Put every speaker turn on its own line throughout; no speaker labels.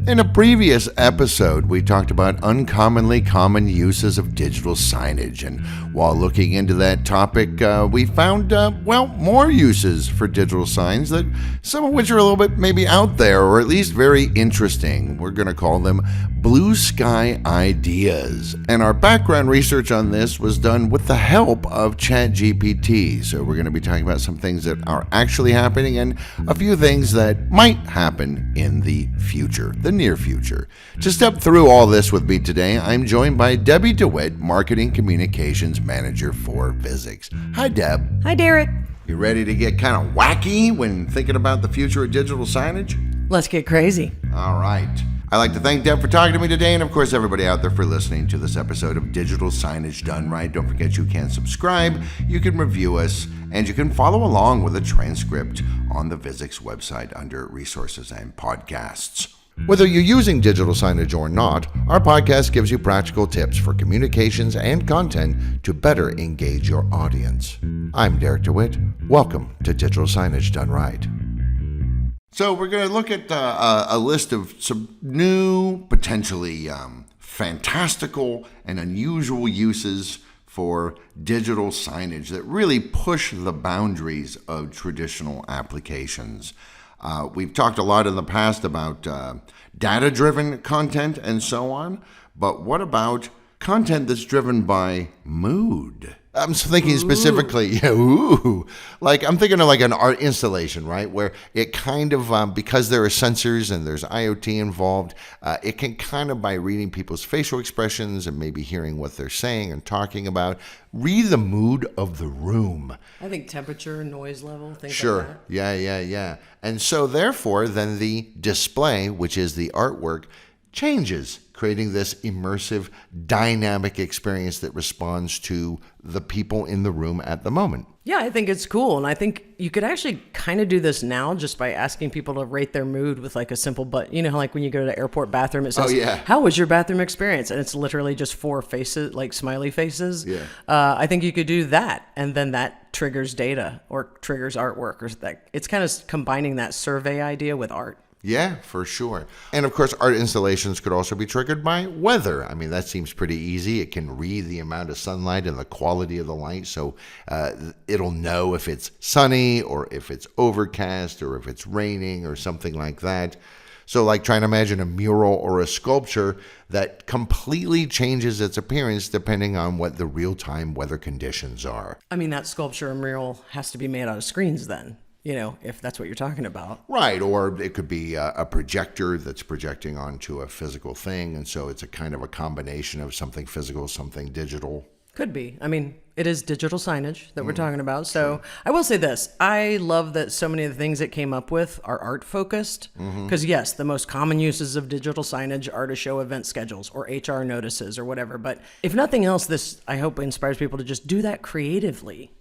In a previous episode, we talked about uncommonly common uses of digital signage, and while looking into that topic, we found, more uses for digital signs, that some of which are a little bit maybe out there, or at least very interesting. We're going to call them blue sky ideas. And our background research on this was done with the help of ChatGPT, so we're going to be talking about some things that are actually happening and a few things that might happen in the future, the near future. To step through all this with me today, I'm joined by Debbie DeWitt, Marketing Communications Manager for Visix. Hi, Deb.
Hi, Derek.
You ready to get kind of wacky when thinking about the future of digital signage?
Let's get crazy.
All right. I'd like to thank Deb for talking to me today, and of course everybody out there for listening to this episode of Digital Signage Done Right. Don't forget you can subscribe, you can review us, and you can follow along with a transcript on the Visix website under Resources and Podcasts. Whether you're using digital signage or not, our podcast gives you practical tips for communications and content to better engage your audience. I'm Derek DeWitt. Welcome to Digital Signage Done Right. So we're going to look at a list of some new, potentially fantastical and unusual uses for digital signage that really push the boundaries of traditional applications. We've talked a lot in the past about data-driven content and so on, but what about content that's driven by mood? I'm thinking specifically, like I'm thinking of like an art installation, right? Where it kind of, because there are sensors and there's IoT involved, it can kind of, by reading people's facial expressions and maybe hearing what they're saying and talking about, read the mood of the room.
I think temperature, noise level, things
Sure.
like that.
Yeah. And so therefore, then the display, which is the artwork, changes, creating this immersive, dynamic experience that responds to the people in the room at the moment.
Yeah, I think it's cool. And I think you could actually kind of do this now just by asking people to rate their mood with like a simple but you know, like when you go to the airport bathroom, it says, how was your bathroom experience? And it's literally just 4 faces, like smiley faces.
Yeah.
I think you could do that. And then that triggers data or triggers artwork, or that. It's kind of combining that survey idea with art.
Yeah, for sure. And of course, art installations could also be triggered by weather. I mean, that seems pretty easy. It can read the amount of sunlight and the quality of the light, so it'll know if it's sunny or if it's overcast or if it's raining or something like that. So like trying to imagine a mural or a sculpture that completely changes its appearance depending on what the real-time weather conditions are.
I mean, that sculpture or mural has to be made out of screens then. You know, if that's what you're talking about.
Right, or it could be a projector that's projecting onto a physical thing, and so it's a kind of a combination of something physical, something digital.
Could be. I mean, it is digital signage that we're talking about. So I will say this. I love that so many of the things that came up with are art focused. Because yes, the most common uses of digital signage are to show event schedules or HR notices or whatever. But if nothing else, this, I hope, inspires people to just do that creatively.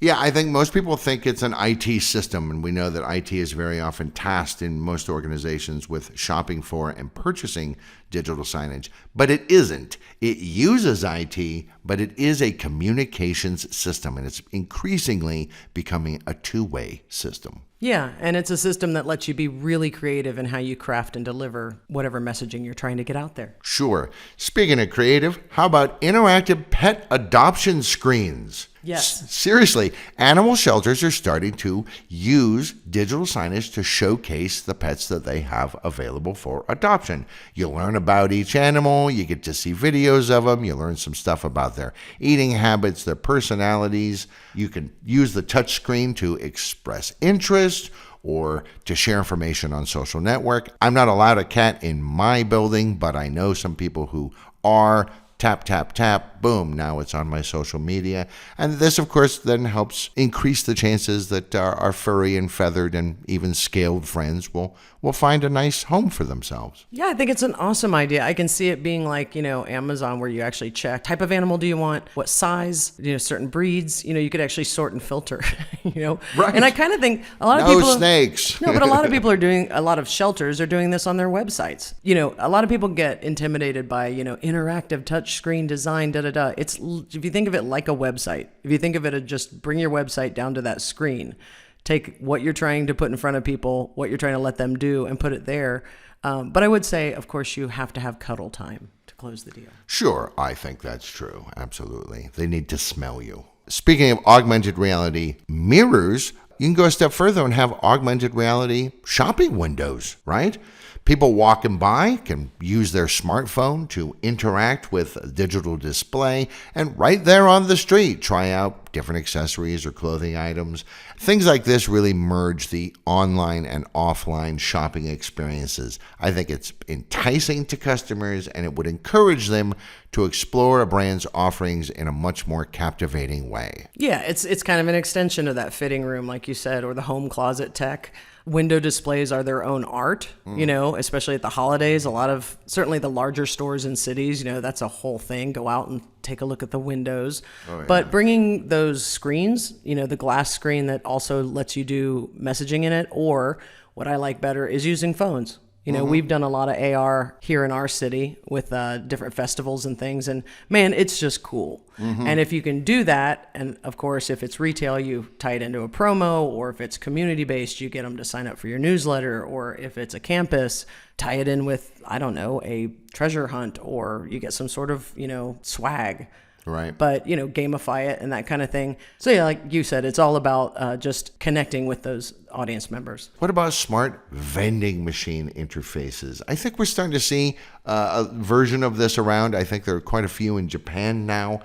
Yeah, I think most people think it's an IT system, and we know that IT is very often tasked in most organizations with shopping for and purchasing digital signage, but it isn't. It uses IT, but it is a communications system, and it's increasingly becoming a two-way system.
Yeah, and it's a system that lets you be really creative in how you craft and deliver whatever messaging you're trying to get out there.
Sure. Speaking of creative, how about interactive pet adoption screens?
Yes.
Seriously, animal shelters are starting to use digital signage to showcase the pets that they have available for adoption. You learn about each animal, you get to see videos of them, you learn some stuff about their eating habits, their personalities. You can use the touch screen to express interest or to share information on social network. I'm not allowed a cat in my building, but I know some people who are. Tap, tap, tap, boom, now it's on my social media. And this, of course, then helps increase the chances that our furry and feathered and even scaled friends will find a nice home for themselves.
Yeah, I think it's an awesome idea. I can see it being like, you know, Amazon, where you actually check type of animal do you want, what size, you know, certain breeds, you know, you could actually sort and filter, you know.
Right.
And I kind of think a lot of
No
people...
snakes.
No, but a lot of people are doing, a lot of shelters are doing this on their websites. You know, a lot of people get intimidated by, you know, interactive touch screen design, da-da-da. It's, if you think of it like a website, if you think of it as just bring your website down to that screen, take what you're trying to put in front of people, what you're trying to let them do, and put it there. But I would say, of course, you have to have cuddle time to close the deal.
Sure, I think that's true. Absolutely. They need to smell you. Speaking of augmented reality mirrors, you can go a step further and have augmented reality shopping windows, right? People walking by can use their smartphone to interact with a digital display and right there on the street try out different accessories or clothing items. Things like this really merge the online and offline shopping experiences. I think it's enticing to customers and it would encourage them to explore a brand's offerings in a much more captivating way.
Yeah, it's kind of an extension of that fitting room, like you said, or the home closet tech. Window displays are their own art, especially at the holidays. A lot of, certainly the larger stores in cities, that's a whole thing. Go out and take a look at the windows. Oh, yeah. But bringing those screens, the glass screen that also lets you do messaging in it, or what I like better is using phones. We've done a lot of AR here in our city with different festivals and things, and man, it's just cool. And if you can do that, and of course, if it's retail, you tie it into a promo, or if it's community-based, you get them to sign up for your newsletter, or if it's a campus, tie it in with, I don't know, a treasure hunt, or you get some sort of, swag.
Right.
But, gamify it and that kind of thing. So, yeah, like you said, it's all about just connecting with those audience members.
What about smart vending machine interfaces? I think we're starting to see a version of this around. I think there are quite a few in Japan now.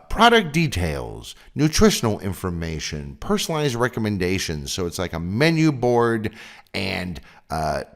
Product details, nutritional information, personalized recommendations. So it's like a menu board and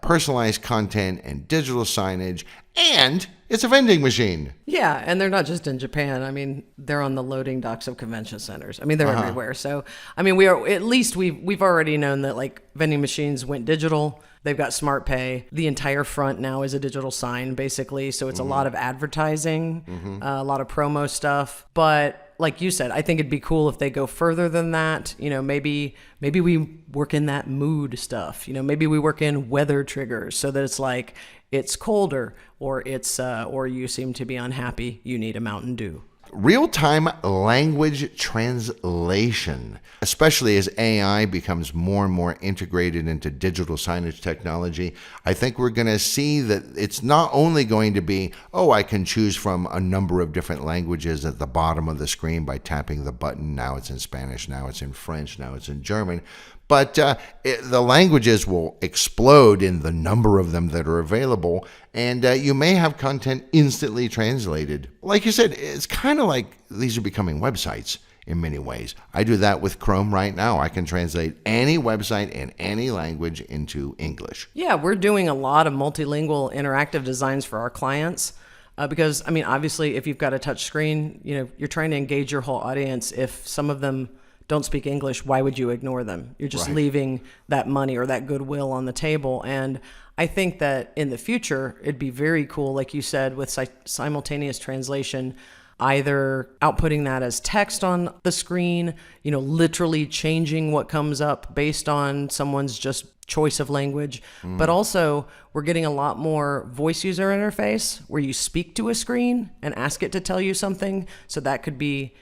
personalized content and digital signage, and it's a vending machine.
Yeah, and they're not just in Japan. I mean, they're on the loading docks of convention centers. I mean, they're everywhere. So, I mean, we've already known that like vending machines went digital. They've got Smart Pay. The entire front now is a digital sign, basically. So it's a lot of advertising, a lot of promo stuff. But like you said, I think it'd be cool if they go further than that. Maybe we work in that mood stuff. Maybe we work in weather triggers so that it's like it's colder, or or you seem to be unhappy. You need a Mountain Dew.
Real-time language translation, especially as AI becomes more and more integrated into digital signage technology. I think we're going to see that it's not only going to be, I can choose from a number of different languages at the bottom of the screen by tapping the button. Now it's in Spanish, now it's in French, now it's in German. But the languages will explode in the number of them that are available, and you may have content instantly translated. Like you said, it's kind of like these are becoming websites in many ways. I do that with Chrome right now. I can translate any website in any language into English.
Yeah, we're doing a lot of multilingual interactive designs for our clients. Because, I mean, obviously, if you've got a touch screen, you're trying to engage your whole audience. If some of them don't speak English, why would you ignore them? You're just leaving that money or that goodwill on the table. And I think that in the future, it'd be very cool, like you said, with simultaneous translation, either outputting that as text on the screen, literally changing what comes up based on someone's just choice of language. But also, we're getting a lot more voice user interface where you speak to a screen and ask it to tell you something. So that could be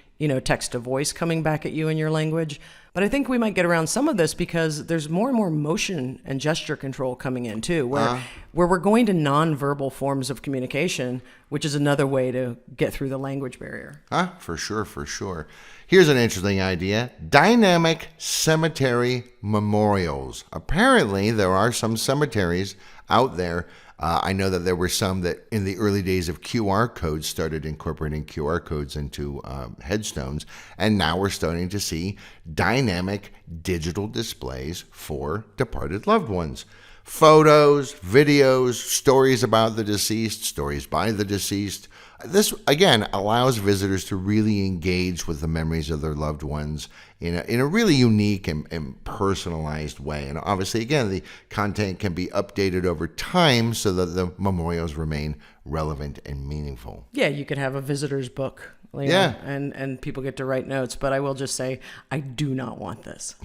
text to voice coming back at you in your language. But I think we might get around some of this because there's more and more motion and gesture control coming in too, where we're going to nonverbal forms of communication, which is another way to get through the language barrier.
For sure. Here's an interesting idea. Dynamic cemetery memorials. Apparently, there are some cemeteries out there. I know that there were some that in the early days of QR codes started incorporating QR codes into headstones. And now we're starting to see dynamic digital displays for departed loved ones. Photos, videos, stories about the deceased, stories by the deceased. This, again, allows visitors to really engage with the memories of their loved ones in a really unique and personalized way. And obviously, again, the content can be updated over time so that the memorials remain relevant and meaningful.
Yeah, you could have a visitor's book. And people get to write notes. But I will just say, I do not want this.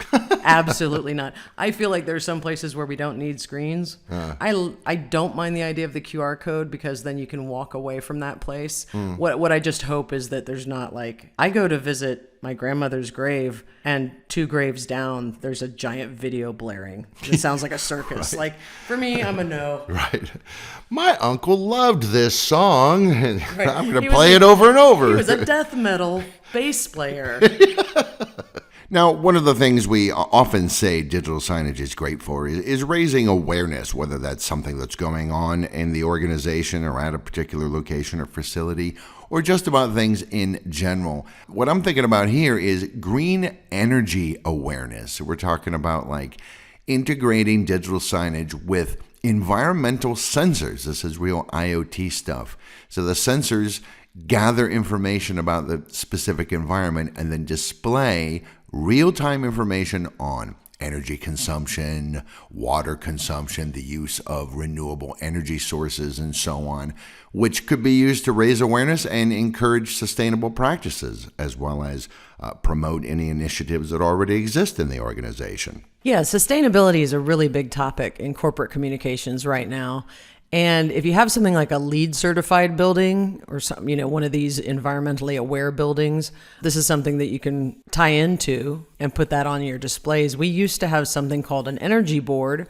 Absolutely not. I feel like there's some places where we don't need screens. I don't mind the idea of the QR code because then you can walk away from that place. What I just hope is that there's not like, I go to visit my grandmother's grave, and 2 graves down, there's a giant video blaring. It sounds like a circus.
Right.
Like, for me, I'm a no.
Right. My uncle loved this song, and
Right.
I'm going
He
to
was
play
a-
it over and over.
He was a death metal bass player.
Now, one of the things we often say digital signage is great for is raising awareness, whether that's something that's going on in the organization or at a particular location or facility, or just about things in general. What I'm thinking about here is green energy awareness. We're talking about like integrating digital signage with environmental sensors. This is real IoT stuff. So the sensors gather information about the specific environment and then display real-time information on energy consumption, water consumption, the use of renewable energy sources, and so on, which could be used to raise awareness and encourage sustainable practices, as well as promote any initiatives that already exist in the organization.
Yeah, sustainability is a really big topic in corporate communications right now. And if you have something like a LEED certified building or some, one of these environmentally aware buildings, this is something that you can tie into and put that on your displays. We used to have something called an energy board.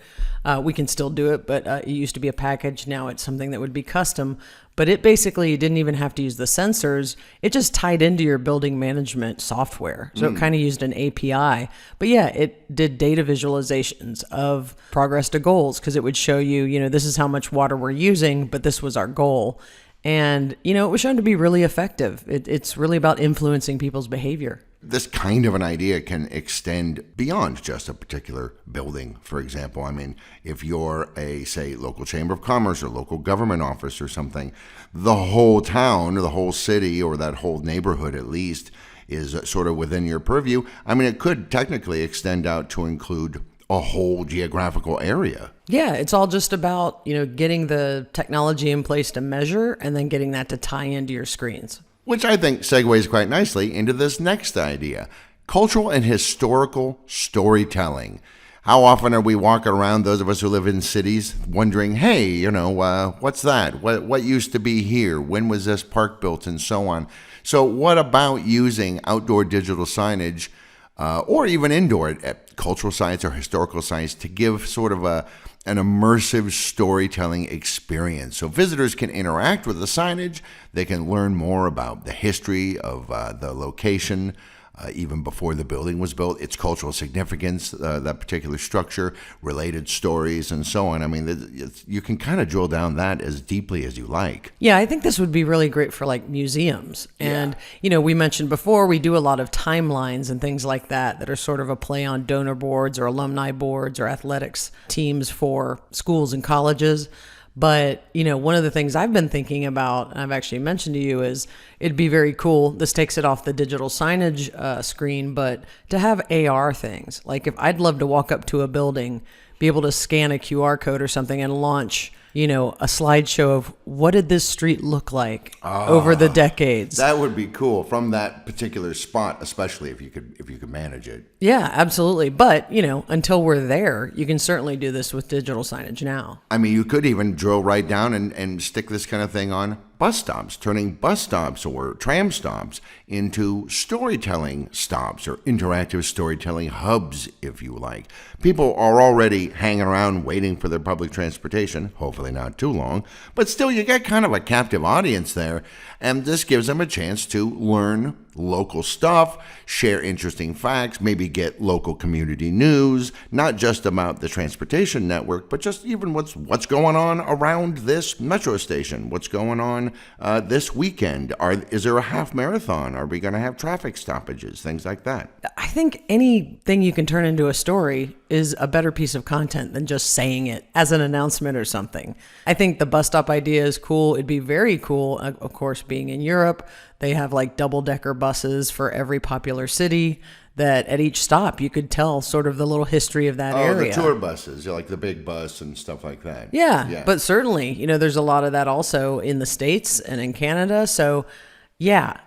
We can still do it, but it used to be a package. Now it's something that would be custom. But it basically didn't even have to use the sensors. It just tied into your building management software. So it kind of used an API. But yeah, it did data visualizations of progress to goals because it would show you, this is how much water we're using, but this was our goal. And, it was shown to be really effective. It's really about influencing people's behavior.
This kind of an idea can extend beyond just a particular building, for example. I mean, if you're a, say, local chamber of commerce or local government office or something, the whole town or the whole city or that whole neighborhood at least is sort of within your purview. I mean, it could technically extend out to include a whole geographical area.
Yeah, it's all just about, getting the technology in place to measure and then getting that to tie into your screens.
Which I think segues quite nicely into this next idea, cultural and historical storytelling. How often are we walking around, those of us who live in cities, wondering, hey, what's that? What used to be here? When was this park built? And so on. So what about using outdoor digital signage or even indoor at cultural sites or historical sites to give sort of an immersive storytelling experience. So visitors can interact with the signage, they can learn more about the history of the location, even before the building was built, its cultural significance, that particular structure, related stories, and so on. I mean, you can kind of drill down that as deeply as you like.
Yeah, I think this would be really great for like museums. And, we mentioned before, we do a lot of timelines and things like that are sort of a play on donor boards or alumni boards or athletics teams for schools and colleges. But, one of the things I've been thinking about, and I've actually mentioned to you, is it'd be very cool. This takes it off the digital signage screen, but to have AR things. Like if I'd love to walk up to a building, be able to scan a QR code or something and launch, a slideshow of what did this street look like over the decades.
That would be cool from that particular spot, especially if you could manage it.
Yeah, absolutely. But, until we're there, you can certainly do this with digital signage now.
I mean, you could even drill right down and stick this kind of thing on bus stops, turning bus stops or tram stops into storytelling stops or interactive storytelling hubs, if you like. People are already hanging around waiting for their public transportation, hopefully not too long, but still you get kind of a captive audience there, and this gives them a chance to learn local stuff, share interesting facts, maybe get local community news, not just about the transportation network, but just even what's going on around this metro station, what's going on this weekend. Is there a half marathon? Are we going to have traffic stoppages? Things like that.
I think anything you can turn into a story is a better piece of content than just saying it as an announcement or something. I think the bus stop idea is cool. It'd be very cool, of course, being in Europe. They have like double-decker buses for every popular city that at each stop you could tell sort of the little history of that area.
The tour buses, like the big bus and stuff like that.
Yeah, but certainly, there's a lot of that also in the States and in Canada. So yeah,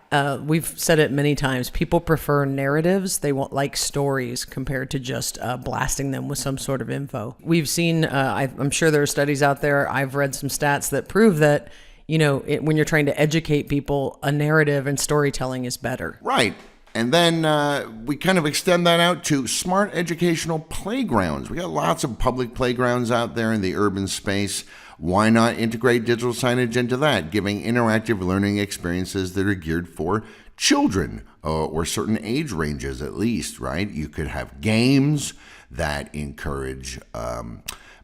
we've said it many times. People prefer narratives. They won't like stories compared to just blasting them with some sort of info. We've seen, I'm sure there are studies out there. I've read some stats that prove that when you're trying to educate people, a narrative and storytelling is better.
Right. And then we kind of extend that out to smart educational playgrounds. We got lots of public playgrounds out there in the urban space. Why not integrate digital signage into that, giving interactive learning experiences that are geared for children or certain age ranges at least, right? You could have games that encourage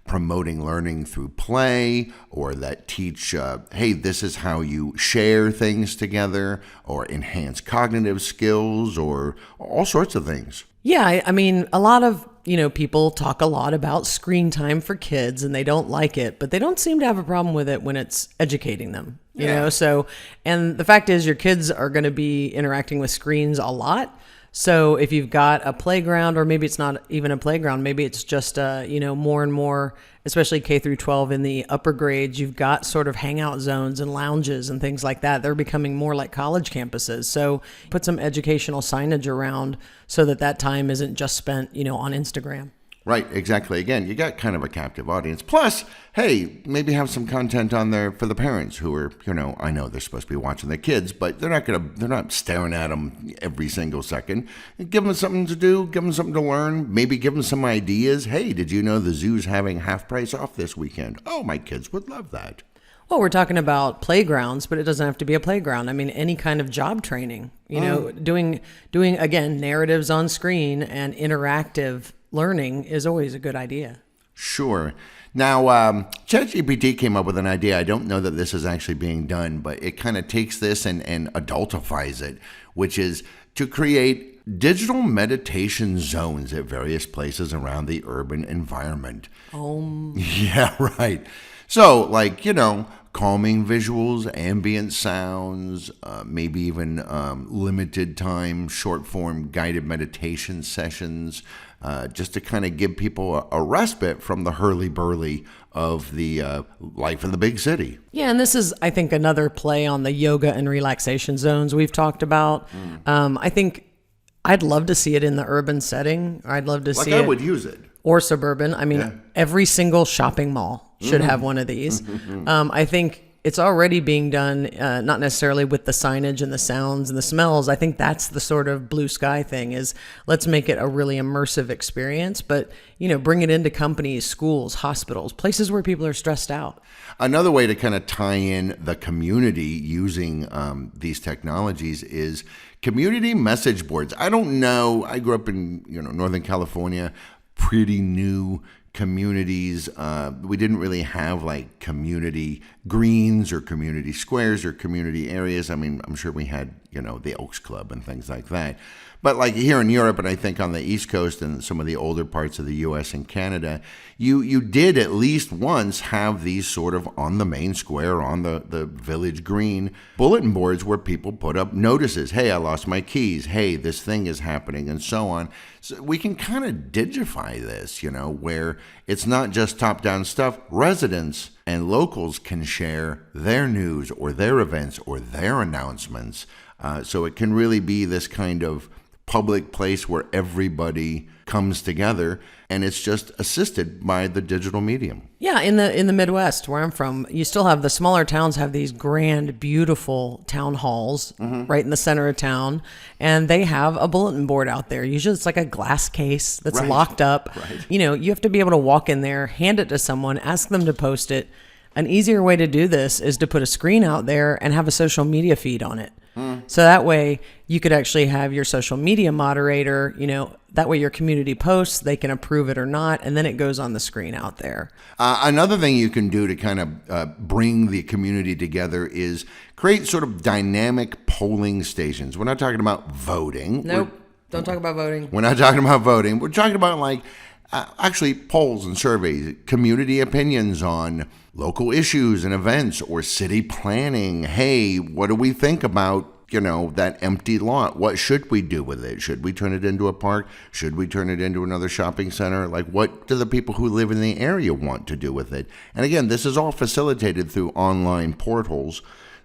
promoting learning through play, or that teach, hey, this is how you share things together, or enhance cognitive skills, or all sorts of things.
Yeah, I mean, a lot of, people talk a lot about screen time for kids and they don't like it, but they don't seem to have a problem with it when it's educating them, you know? So, and the fact is your kids are going to be interacting with screens a lot. So if you've got a playground, or maybe it's not even a playground, maybe it's just, more and more, especially K through 12 in the upper grades, you've got sort of hangout zones and lounges and things like that. They're becoming more like college campuses. So put some educational signage around so that time isn't just spent, on Instagram.
Right, exactly. Again, you got kind of a captive audience. Plus, hey, maybe have some content on there for the parents who are, I know they're supposed to be watching their kids, but they're not staring at them every single second. Give them something to do, give them something to learn, maybe give them some ideas. Hey, did you know the zoo's having half price off this weekend? Oh, my kids would love that.
Well, we're talking about playgrounds, but it doesn't have to be a playground. I mean, any kind of job training, doing again, narratives on screen and interactive learning is always a good idea.
Sure. Now, ChatGPT came up with an idea. I don't know that this is actually being done, but it kind of takes this and adultifies it, which is to create digital meditation zones at various places around the urban environment. Yeah, right. So, like, calming visuals, ambient sounds, maybe even limited time, short form guided meditation sessions, just to kind of give people a respite from the hurly-burly of the life in the big city.
Yeah, and this is, I think, another play on the yoga and relaxation zones we've talked about. I think I'd love to see it in the urban setting. I'd love to see it.
I would use it.
Or suburban. I mean, every single shopping mall should have one of these. I think it's already being done, not necessarily with the signage and the sounds and the smells. I think that's the sort of blue sky thing, is let's make it a really immersive experience, but, bring it into companies, schools, hospitals, places where people are stressed out.
Another way to kind of tie in the community using these technologies is community message boards. I don't know. I grew up in, Northern California, pretty new communities. We didn't really have like community greens or community squares or community areas. I mean, I'm sure we had, the Oaks Club and things like that. But like here in Europe, and I think on the East Coast and some of the older parts of the U.S. and Canada, you did at least once have these sort of on the main square, on the village green, bulletin boards where people put up notices. Hey, I lost my keys. Hey, this thing is happening, and so on. So we can kind of digify this, where it's not just top-down stuff. Residents and locals can share their news or their events or their announcements. So it can really be this kind of public place where everybody comes together, and it's just assisted by the digital medium.
Yeah, in the Midwest where I'm from, you still have the smaller towns have these grand, beautiful town halls right in the center of town, and they have a bulletin board out there. Usually it's like a glass case that's locked up. Right. You have to be able to walk in there, hand it to someone, ask them to post it. An easier way to do this is to put a screen out there and have a social media feed on it. So that way you could actually have your social media moderator, that way your community posts, they can approve it or not, and then it goes on the screen out there.
Another thing you can do to kind of bring the community together is create sort of dynamic polling stations. We're not talking about voting.
Nope. Don't talk about voting.
We're not talking about voting. We're talking about actually polls and surveys, community opinions on local issues and events or city planning. Hey, what do we think about, that empty lot? What should we do with it? Should we turn it into a park? Should we turn it into another shopping center? Like, what do the people who live in the area want to do with it? And again, this is all facilitated through online portals.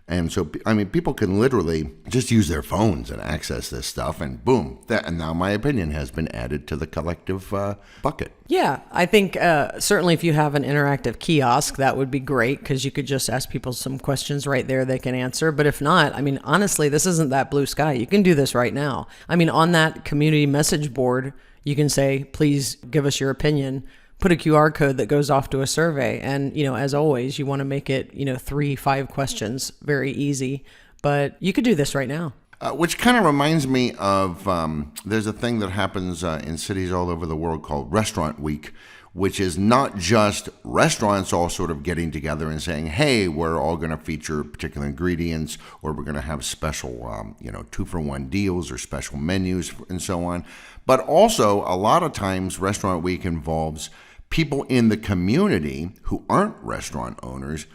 And so, I mean, people can literally just use their phones and access this stuff, and boom, and now my opinion has been added to the collective bucket.
Yeah, I think certainly if you have an interactive kiosk, that would be great because you could just ask people some questions right there they can answer. But if not, I mean, honestly, this isn't that blue sky. You can do this right now. I mean, on that community message board, you can say, please give us your opinion. Put a QR code that goes off to a survey. And, as always, you want to make it, 3-5 questions, very easy. But you could do this right now.
Which kind of reminds me of, there's a thing that happens in cities all over the world called Restaurant Week, which is not just restaurants all sort of getting together and saying, hey, we're all going to feature particular ingredients, or we're going to have special, 2-for-1 deals or special menus and so on. But also, a lot of times, Restaurant Week involves people in the community who aren't restaurant owners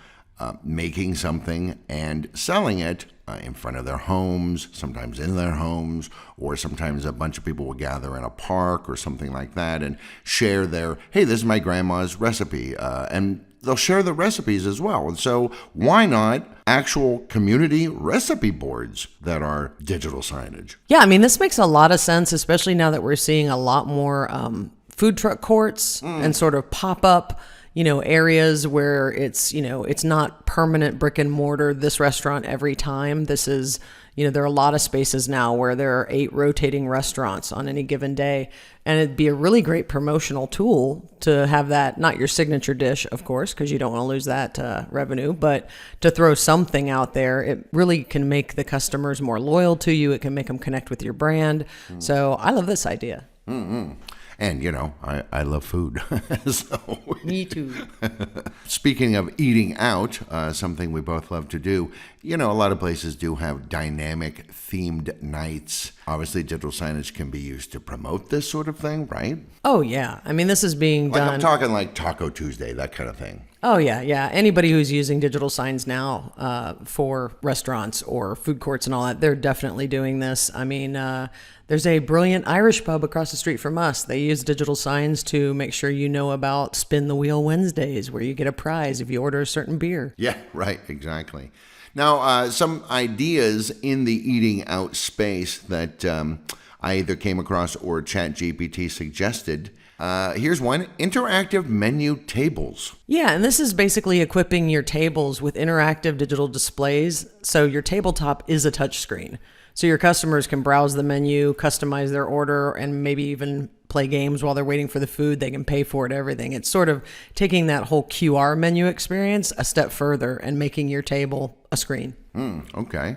making something and selling it in front of their homes, sometimes in their homes, or sometimes a bunch of people will gather in a park or something like that and share their, hey, this is my grandma's recipe, and they'll share the recipes as well. And so why not actual community recipe boards that are digital signage?
Yeah, I mean, this makes a lot of sense, especially now that we're seeing a lot more food truck courts and sort of pop-up areas where it's not permanent brick and mortar, this restaurant every time. This is, there are a lot of spaces now where there are 8 rotating restaurants on any given day. And it'd be a really great promotional tool to have that, not your signature dish, of course, because you don't want to lose that revenue, but to throw something out there. It really can make the customers more loyal to you. It can make them connect with your brand. So I love this idea.
Mm-hmm. And, I love food. So,
me too.
Speaking of eating out, something we both love to do, a lot of places do have dynamic themed nights. Obviously, digital signage can be used to promote this sort of thing, right?
Oh, yeah. I mean, this is being done.
I'm talking like Taco Tuesday, that kind of thing.
Oh, yeah. Anybody who's using digital signs now for restaurants or food courts and all that, they're definitely doing this. I mean, there's a brilliant Irish pub across the street from us. They use digital signs to make sure you know about Spin the Wheel Wednesdays, where you get a prize if you order a certain beer.
Yeah, right, exactly. Now, some ideas in the eating out space that I either came across or ChatGPT suggested. Here's one: interactive menu tables.
Yeah, and this is basically equipping your tables with interactive digital displays. So your tabletop is a touchscreen. So your customers can browse the menu, customize their order, and maybe even play games while they're waiting for the food. They can pay for it, everything. It's sort of taking that whole QR menu experience a step further and making your table a screen.
Okay.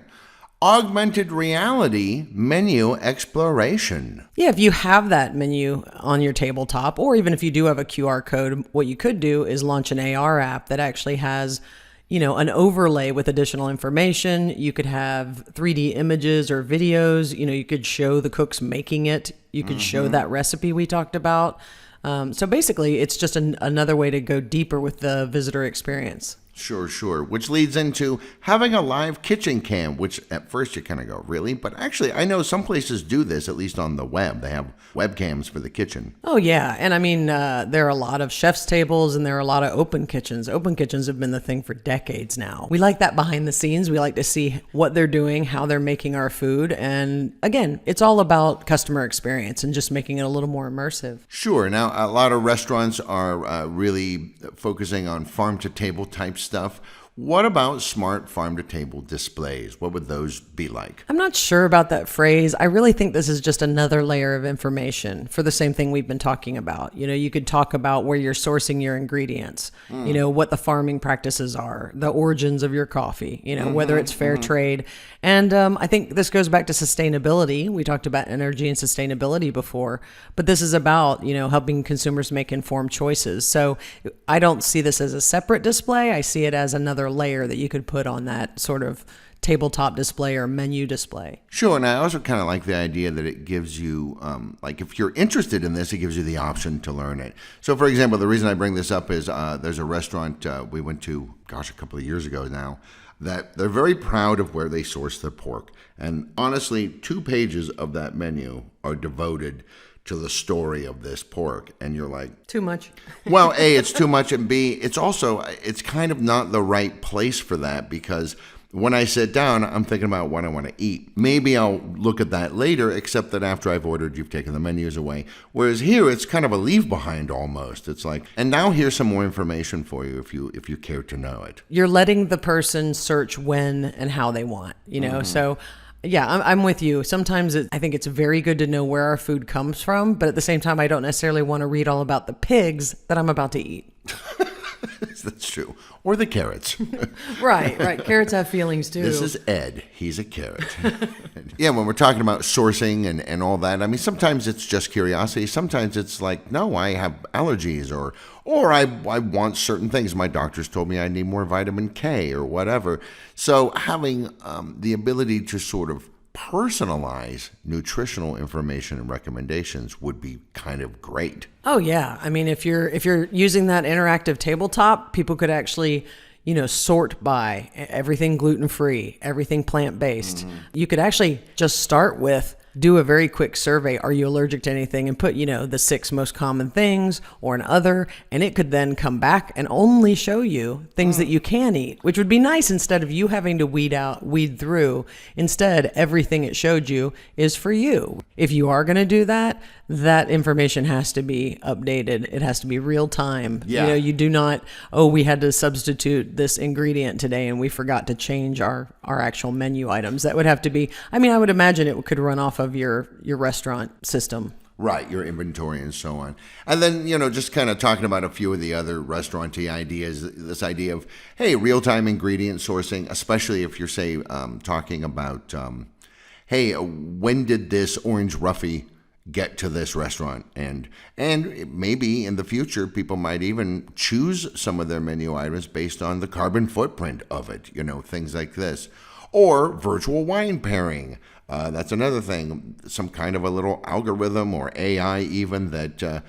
Augmented reality menu exploration.
Yeah, if you have that menu on your tabletop, or even if you do have a QR code, what you could do is launch an AR app that actually has an overlay with additional information. You could have 3D images or videos. You could show the cooks making it. You could show that recipe we talked about. So basically, it's just another way to go deeper with the visitor experience.
Sure. Which leads into having a live kitchen cam, which at first you kind of go, really? But actually, I know some places do this, at least on the web. They have webcams for the kitchen.
Oh, yeah. And I mean, there are a lot of chef's tables and there are a lot of open kitchens. Open kitchens have been the thing for decades now. We like that behind the scenes. We like to see what they're doing, how they're making our food. And again, it's all about customer experience and just making it a little more immersive.
Sure. Now, a lot of restaurants are really focusing on farm-to-table type stuff. What about smart farm-to-table displays? What would those be like?
I'm not sure about that phrase. I really think this is just another layer of information for the same thing we've been talking about. You could talk about where you're sourcing your ingredients, what the farming practices are, the origins of your coffee, whether it's fair trade. And I think this goes back to sustainability. We talked about energy and sustainability before, but this is about, helping consumers make informed choices. So I don't see this as a separate display. I see it as another layer that you could put on that sort of tabletop display or menu display.
Sure, and I also kind of like the idea that it gives you, if you're interested in this, it gives you the option to learn it. So, for example, the reason I bring this up is there's a restaurant we went to, a couple of years ago now, that they're very proud of where they source their pork. And honestly, 2 pages of that menu are devoted to the story of this pork, and you're like,
too much.
Well, A, it's too much, and B, it's kind of not the right place for that, because when I sit down, I'm thinking about what I want to eat. Maybe I'll look at that later, except that after I've ordered, you've taken the menus away. Whereas here, it's kind of a leave behind almost. It's like, and now here's some more information for you if you care to know it.
You're letting the person search when and how they want, So yeah, I'm with you. Sometimes I think it's very good to know where our food comes from, but at the same time, I don't necessarily want to read all about the pigs that I'm about to eat.
That's true. Or the carrots.
Right. Carrots have feelings too.
This is Ed. He's a carrot. Yeah, when we're talking about sourcing and all that, I mean, sometimes it's just curiosity. Sometimes it's like, no, I have allergies or I want certain things. My doctor's told me I need more vitamin K or whatever. So having the ability to sort of personalize nutritional information and recommendations would be kind of great.
Oh yeah. I mean, if you're using that interactive tabletop, people could actually, sort by everything gluten-free, everything plant-based. You could actually just start with do a very quick survey. Are you allergic to anything? And put, the 6 most common things or an other, and it could then come back and only show you things that you can eat, which would be nice instead of you having to weed through. Instead, everything it showed you is for you. If you are going to do that, that information has to be updated. It has to be real time.
Yeah.
You do not, we had to substitute this ingredient today and we forgot to change our actual menu items. That would have to be, I would imagine it could run off of your restaurant system.
Right, your inventory and so on. And then, just kind of talking about a few of the other restaurant-y ideas, this idea of, hey, real-time ingredient sourcing, especially if you're, say, talking about, hey, when did this orange roughy get to this restaurant? And maybe in the future, people might even choose some of their menu items based on the carbon footprint of it, things like this. Or virtual wine pairing. That's another thing, some kind of a little algorithm or AI even that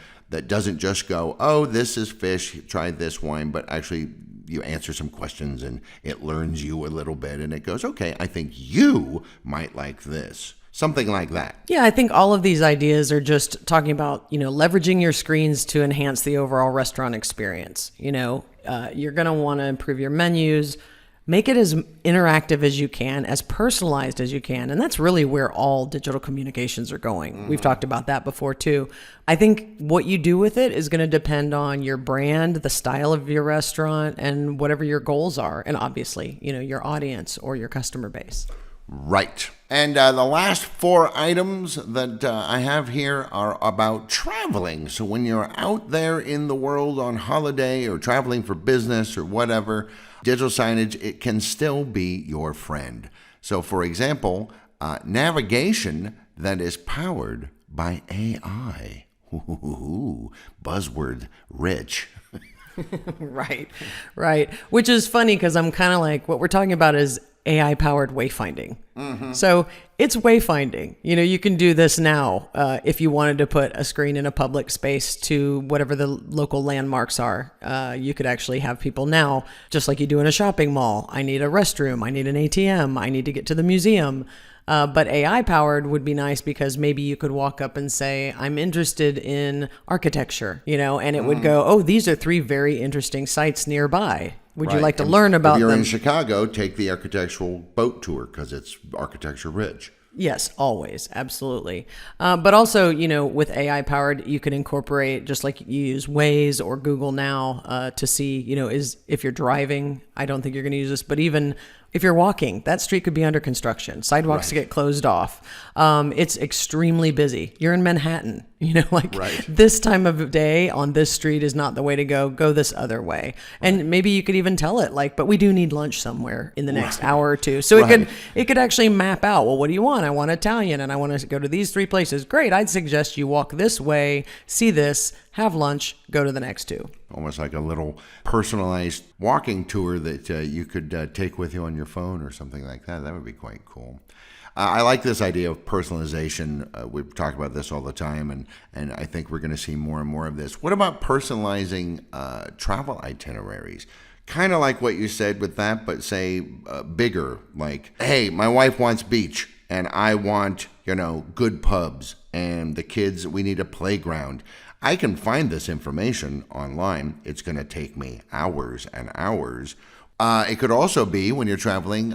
doesn't just go, oh, this is fish, try this wine, but actually you answer some questions and it learns you a little bit and it goes, okay, I think you might like this. Something like that. Yeah,
I think all of these ideas are just talking about, leveraging your screens to enhance the overall restaurant experience. You're going to want to improve your menus, make it as interactive as you can, as personalized as you can. And that's really where all digital communications are going. We've talked about that before too. I think what you do with it is going to depend on your brand, the style of your restaurant, and whatever your goals are. And obviously, your audience or your customer base.
Right. And the last 4 items that I have here are about traveling. So when you're out there in the world on holiday or traveling for business or whatever, digital signage, it can still be your friend. So for example, navigation that is powered by AI. Ooh, buzzword rich.
Right. Which is funny because I'm kind of like, what we're talking about is AI-powered wayfinding. So it's wayfinding. You can do this now if you wanted to put a screen in a public space to whatever the local landmarks are. You could actually have people now, just like you do in a shopping mall. I need a restroom. I need an ATM. I need to get to the museum. But AI-powered would be nice because maybe you could walk up and say, I'm interested in architecture, and it would go, oh, these are 3 very interesting sites nearby. Would you like to learn about them?
If you're in Chicago, take the architectural boat tour because it's architecture rich.
Yes, always. Absolutely. But also, with AI powered, you can incorporate, just like you use Waze or Google now to see, if you're driving, I don't think you're going to use this, but even if you're walking, that street could be under construction. Sidewalks get closed off. It's extremely busy. You're in Manhattan, this time of day on this street is not the way to go. Go this other way. And maybe you could even tell it but we do need lunch somewhere in the next hour or two. So it could actually map out, well, what do you want? I want Italian and I want to go to these 3 places. Great. I'd suggest you walk this way, see this, have lunch, go to the next 2.
Almost like a little personalized walking tour that you could take with you on your phone or something like that. That would be quite cool. I like this idea of personalization. We talk about this all the time, and I think we're going to see more and more of this. What about personalizing travel itineraries? Kind of like what you said with that, but say bigger. Like, hey, my wife wants beach, and I want, good pubs, and the kids, we need a playground. I can find this information online. It's going to take me hours and hours. It could also be when you're traveling,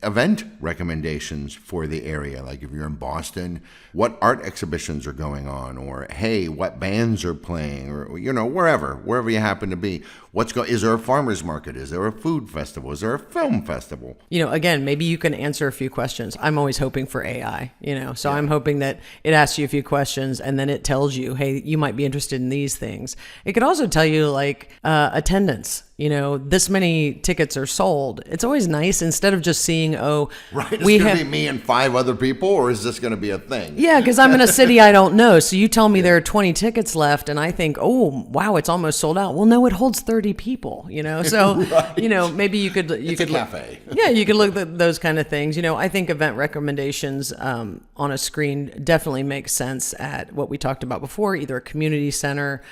event recommendations for the area. Like if you're in Boston, what art exhibitions are going on, or hey, what bands are playing, or wherever you happen to be. Is there a farmer's market? Is there a food festival? Is there a film festival?
Again, maybe you can answer a few questions. I'm always hoping for AI, so I'm hoping that it asks you a few questions and then it tells you, hey, you might be interested in these things. It could also tell you like attendance. This many tickets are sold. It's always nice instead of just seeing,
right, it's going to be me and 5 other people, or is this going to be a thing?
Yeah, because I'm in a city I don't know. So you tell me there are 20 tickets left, and I think, oh, wow, it's almost sold out. Well, no, it holds 30 people, So,
right.
Maybe you could...
It's a cafe.
Yeah, you could look at those kind of things. I think event recommendations on a screen definitely make sense at what we talked about before, either a community center,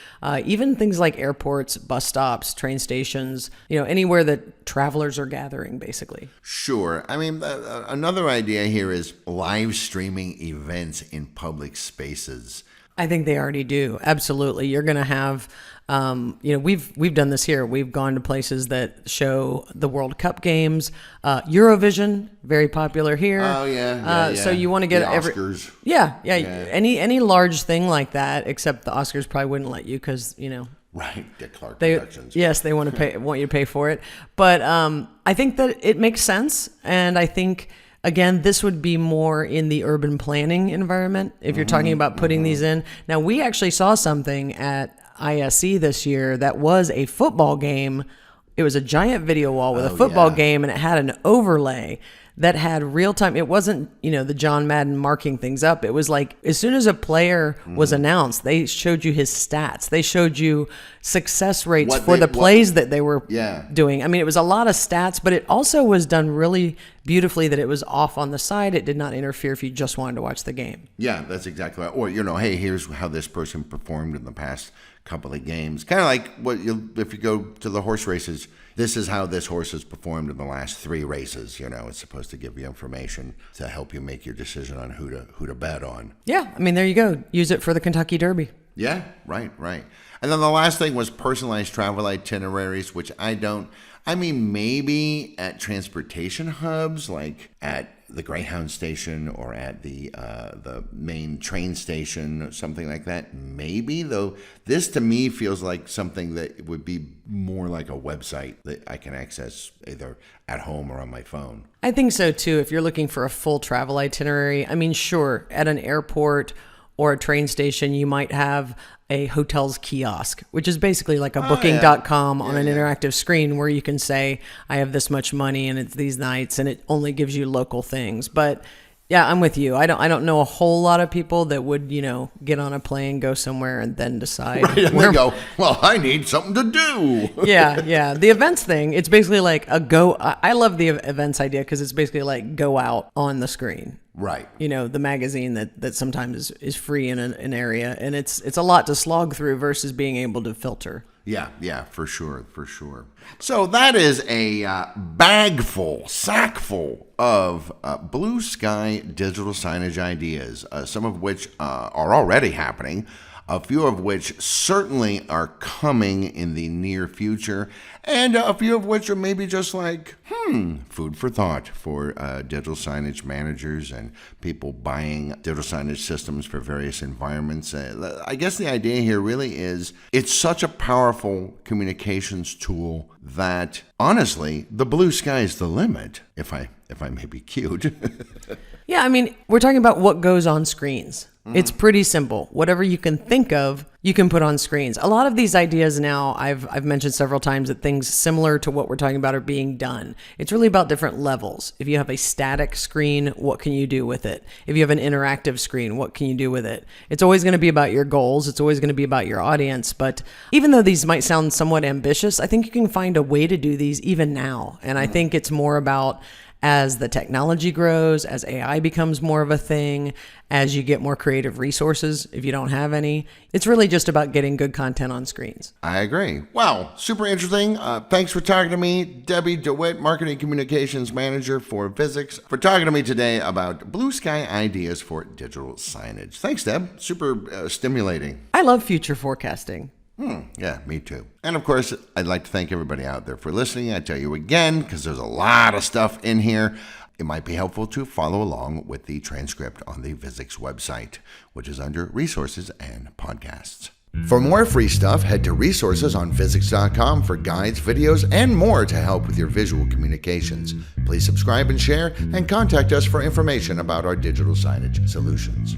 even things like airports, bus stops, train stations, anywhere that travelers are gathering, basically.
Sure. I mean, another idea here is live streaming events in public spaces.
I think they already do. Absolutely. You're going to have, we've done this here. We've gone to places that show the World Cup games, Eurovision, very popular here.
Oh yeah.
So you want to get
the Oscars.
Yeah. Any large thing like that, except the Oscars probably wouldn't let you because,
Right, Dick Clark Productions.
Yes, they want you to pay for it. But I think that it makes sense, and I think again this would be more in the urban planning environment if you're talking about putting these in. Now we actually saw something at ISE this year that was a football game. It was a giant video wall with a football game, and it had an overlay that had real time. It wasn't, the John Madden marking things up. It was like as soon as a player was announced, they showed you his stats. They showed you success rates for the plays that they were doing. I mean, it was a lot of stats, but it also was done really beautifully that it was off on the side. It did not interfere if you just wanted to watch the game.
Yeah, that's exactly right. Or, hey, here's how this person performed in the past couple of games. Kind of like if you go to the horse races, this is how this horse has performed in the last 3 races. It's supposed to give you information to help you make your decision on who to bet on. Yeah,
I mean, there you go. Use it for the Kentucky Derby.
Yeah, right. And then the last thing was personalized travel itineraries, which maybe at transportation hubs, like at the Greyhound station or at the main train station, something like that. Maybe, though, this to me feels like something that would be more like a website that I can access either at home or on my phone.
I think so, too. If you're looking for a full travel itinerary, I mean, sure, at an airport or a train station, you might have a hotel's kiosk, which is basically like a booking.com on an interactive screen where you can say, I have this much money and it's these nights, and it only gives you local things. But yeah, I'm with you. I don't know a whole lot of people that would, get on a plane, go somewhere, and then decide.
Right, and they go, well, I need something to do.
Yeah. The events thing, it's basically like I love the events idea because it's basically like go out on the screen.
Right.
The magazine that sometimes is free in an area, and it's a lot to slog through versus being able to filter.
Yeah, for sure. So that is a sackful of blue sky digital signage ideas, some of which are already happening, a few of which certainly are coming in the near future, and a few of which are maybe just like, food for thought for digital signage managers and people buying digital signage systems for various environments. I guess the idea here really is it's such a powerful communications tool that, honestly, the blue sky is the limit, if I may be cute.
Yeah, I mean, we're talking about what goes on screens. It's pretty simple. Whatever you can think of, you can put on screens. A lot of these ideas now, I've mentioned several times that things similar to what we're talking about are being done. It's really about different levels. If you have a static screen, what can you do with it? If you have an interactive screen, what can you do with it? It's always going to be about your goals. It's always going to be about your audience. But even though these might sound somewhat ambitious, I think you can find a way to do these even now. And I think it's more about as the technology grows, as AI becomes more of a thing, as you get more creative resources, if you don't have any, it's really just about getting good content on screens.
I agree. Wow, super interesting. Thanks for talking to me, Debbie DeWitt, Marketing Communications Manager for Visix, for talking to me today about blue sky ideas for digital signage. Thanks, Deb. Super stimulating.
I love future forecasting.
Yeah, me too. And of course, I'd like to thank everybody out there for listening. I tell you again, because there's a lot of stuff in here, it might be helpful to follow along with the transcript on the Visix website, which is under Resources and Podcasts. For more free stuff, head to resources on Visix.com for guides, videos, and more to help with your visual communications. Please subscribe and share, and contact us for information about our digital signage solutions.